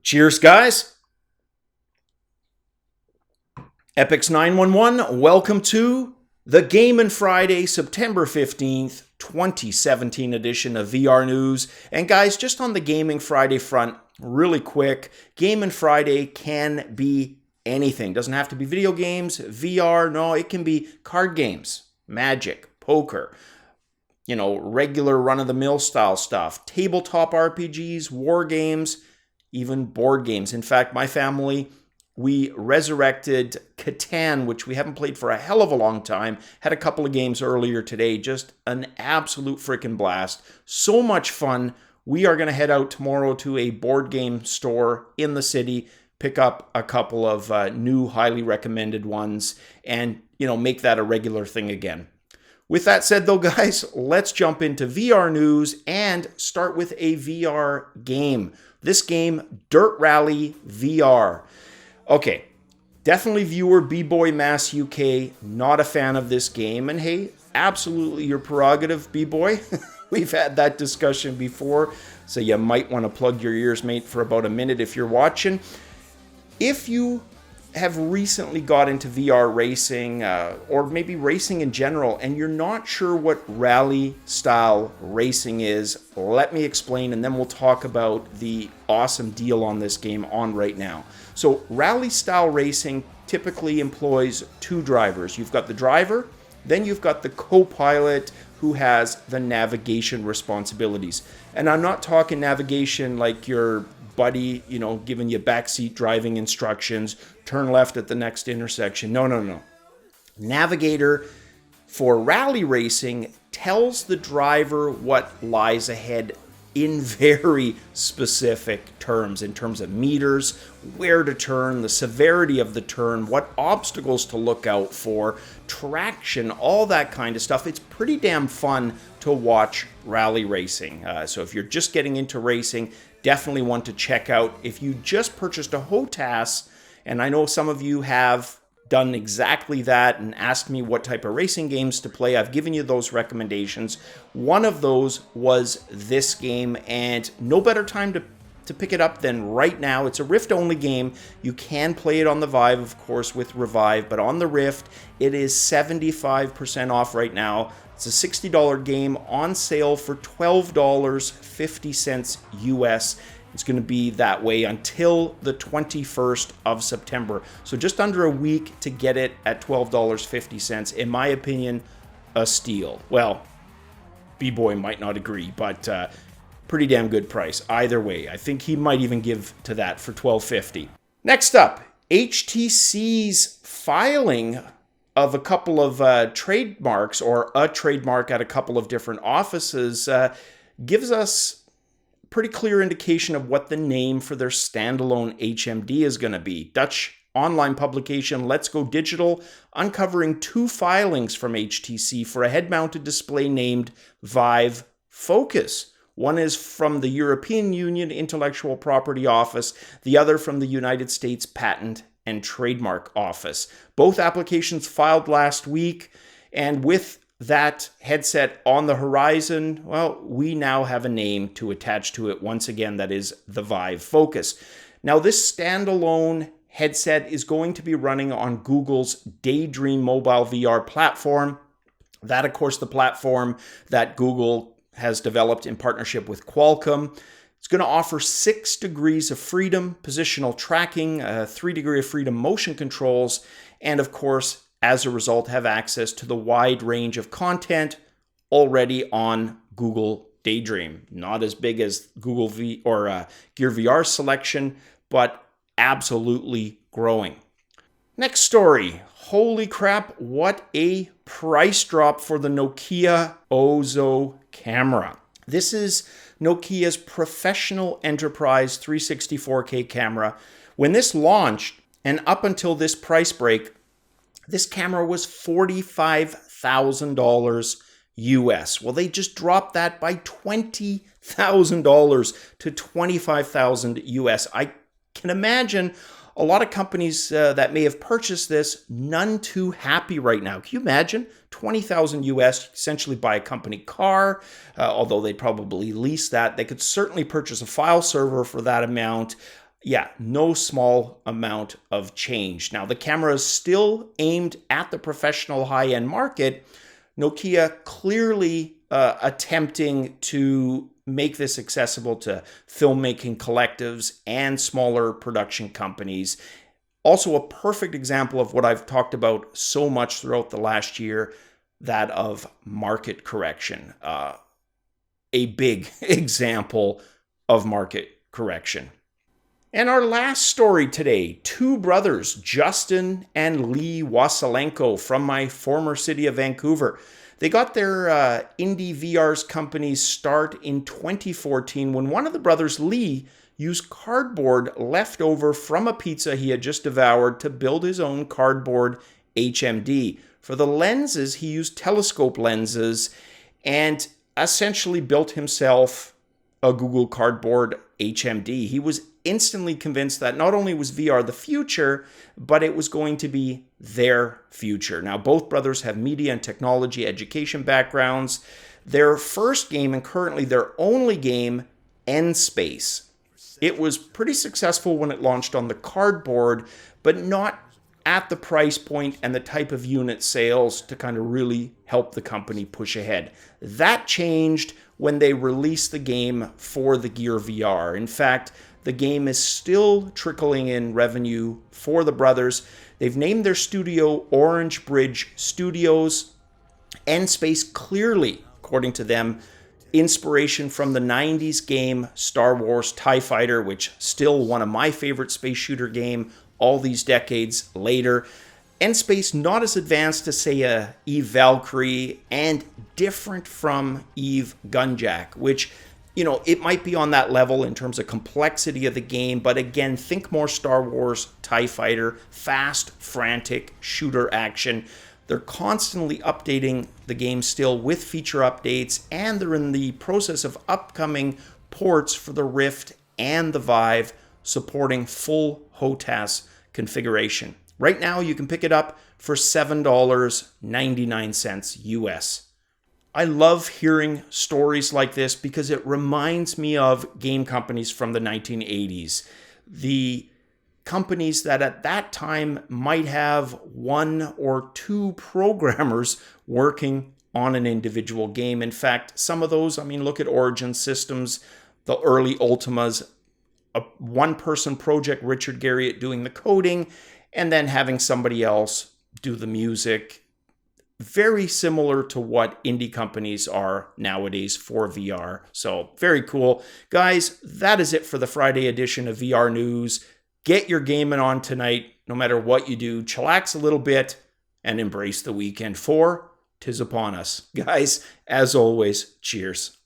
Cheers, guys. Epix 911, welcome to the Game Friday, September 15th, 2017 edition of VR News. And guys, just on the Gaming Friday front, really quick, Game Friday can be anything. Doesn't have to be video games, VR, no, it can be card games, Magic, poker, regular run-of-the-mill style stuff, tabletop RPGs, war games, even board games. In fact, my family, we resurrected Catan, which we haven't played for a hell of a long time. Had a couple of games earlier today. Just an absolute freaking blast. So much fun. We are going to head out tomorrow to a board game store in the city, pick up a couple of new highly recommended ones, and, make that a regular thing again. With that said, though, guys, let's jump into VR news and start with a VR game. This game, Dirt Rally VR. Okay, definitely viewer B-Boy Mass UK, not a fan of this game. And hey, absolutely your prerogative, B-Boy. We've had that discussion before, so you might want to plug your ears, mate, for about a minute if you're watching. If you have recently got into VR racing, or maybe racing in general, and you're not sure what rally-style racing is, let me explain, and then we'll talk about the awesome deal on this game on right now. So rally-style racing typically employs two drivers. You've got the driver, then you've got the co-pilot who has the navigation responsibilities. And I'm not talking navigation like your buddy, giving you backseat driving instructions, turn left at the next intersection. No. Navigator for rally racing tells the driver what lies ahead in very specific terms, in terms of meters, where to turn, the severity of the turn, what obstacles to look out for, traction, all that kind of stuff. It's pretty damn fun to watch rally racing. So if you're just getting into racing, definitely want to check out. If you just purchased a HOTAS, and I know some of you have done exactly that and asked me what type of racing games to play, I've given you those recommendations. One of those was this game, and no better time to pick it up than right now. It's a Rift-only game. You can play it on the Vive, of course, with Revive, but on the Rift, it is 75% off right now. It's a $60 game on sale for $12.50 US. It's going to be that way until the 21st of September. So just under a week to get it at $12.50. In my opinion, a steal. Well, B-Boy might not agree, but pretty damn good price. Either way, I think he might even give to that for $12.50. Next up, HTC's filing of a couple of trademarks, or a trademark at a couple of different offices, gives us pretty clear indication of what the name for their Standalone HMD is going to be. Dutch online publication Let's Go Digital uncovering two filings from HTC for a head-mounted display named Vive Focus. One is from the European Union Intellectual Property Office, the other from the United States Patent and Trademark Office. Both applications filed last week, and with that headset on the horizon, well, we now have a name to attach to it once again, that is the Vive Focus. Now, this standalone headset is going to be running on Google's Daydream mobile VR platform. That, of course, the platform that Google has developed in partnership with Qualcomm. It's going to offer 6 degrees of freedom, positional tracking, 3 degree of freedom motion controls, and of course, as a result, have access to the wide range of content already on Google Daydream. Not as big as Google Gear VR selection, but absolutely growing. Next story. Holy crap, what a price drop for the Nokia OZO camera. This is Nokia's professional enterprise 364K camera. When this launched, and up until this price break, this camera was $45,000 US. Well, they just dropped that by $20,000 to $25,000 US. I can imagine a lot of companies that may have purchased this, none too happy right now. Can you imagine? $20,000 US, essentially buy a company car, although they'd probably lease that. They could certainly purchase a file server for that amount. Yeah, no small amount of change. Now, the camera is still aimed at the professional high-end market. Nokia clearly attempting to make this accessible to filmmaking collectives and smaller production companies. Also, a perfect example of what I've talked about so much throughout the last year, that of market correction. A big example of market correction. And our last story today, two brothers, Justin and Lee Wasylenko from my former city of Vancouver. They got their indie VR's company's start in 2014 when one of the brothers, Lee, used cardboard left over from a pizza he had just devoured to build his own cardboard HMD. For the lenses, he used telescope lenses and essentially built himself a Google Cardboard HMD. He was instantly convinced that not only was VR the future, but it was going to be their future. Now, both brothers have media and technology education backgrounds. Their first game, and currently their only game, N-Space. It was pretty successful when it launched on the cardboard, but not at the price point and the type of unit sales to kind of really help the company push ahead. That changed when they released the game for the Gear VR. In fact, the game is still trickling in revenue for the brothers. They've named their studio Orange Bridge Studios. N-Space clearly, according to them, inspiration from the 90s game Star Wars TIE Fighter, which still one of my favorite space shooter game all these decades later. N-Space not as advanced as, say, a Eve Valkyrie, and different from Eve Gunjack, which, you know, it might be on that level in terms of complexity of the game, but again, think more Star Wars TIE Fighter, fast, frantic shooter action. They're constantly updating the game still with feature updates, and they're in the process of upcoming ports for the Rift and the Vive, supporting full HOTAS configuration. Right now, you can pick it up for $7.99 US. I love hearing stories like this because it reminds me of game companies from the 1980s. The companies that at that time might have one or two programmers working on an individual game. In fact, some of those, I mean, look at Origin Systems, the early Ultimas, a one-person project, Richard Garriott doing the coding, and then having somebody else do the music. Very similar to what indie companies are nowadays for VR. So very cool. Guys, that is it for the Friday edition of VR News. Get your gaming on tonight, no matter what you do. Chillax a little bit and embrace the weekend, for 'tis upon us. Guys, as always, cheers.